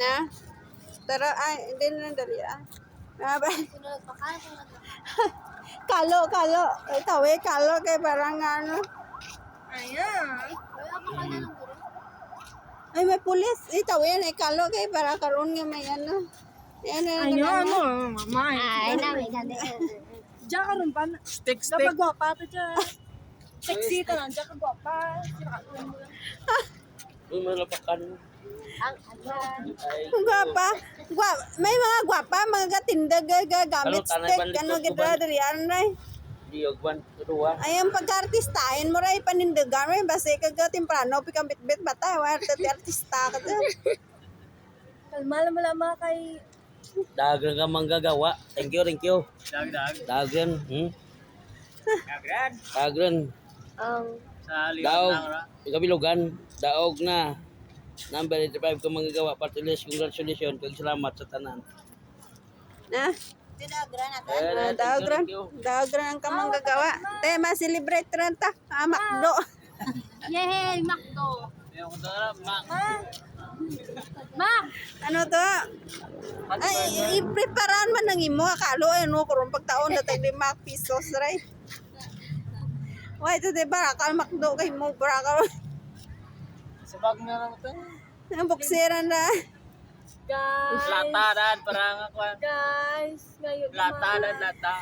Na? Tara, ay, hindi na dali ah. Kalo. Ay, tawi, kalo kay parang ano. Ayan. Ay, may pulis. Ay, tawi, ay, kalo kay para karoon nga may ano. Ayan, ano, mama. Ay, namin ganda. Diyan ka rin ba? Stick. Kapag gwapa ito dyan. Sexy ka lang. Diyan ka gwapa. Sinakatuan mo lang. Malapakan. Ang agan. Gwapa. May mga gwapa, mga tindag gamit stick. Ano, gitra, dali, ano, Diyogwan, kedua. ay, ang pagka-artistahin mo rin, panindagan mo rin, basta temprano, pikang bit-bit, bata, artista ka dyan. Kalmala mo lang mga kay... Dagan ka manggagawa. Thank you. Dagan. Dagan. Daog. Ikabilugan. Daog na. Number 85 ka manggagawa. Partilis, congratulations. Salamat sa tanan. Na? Daogran ang kamang gagawa. Te, masilibrate rin ta. Makdo. Yay, Macdo. Mac! Ano to? Ay, i-preparan man ng imo. Akalo, ano, kurong pagtaon na tayo 5 pesos, right? Why, ito, diba? Akal makdo kay mo. Barakal. Sa bag na lang ito. Ang buksiran na. Guys. Lata dan parang ako. Guys. Ngayon Lata dan lata.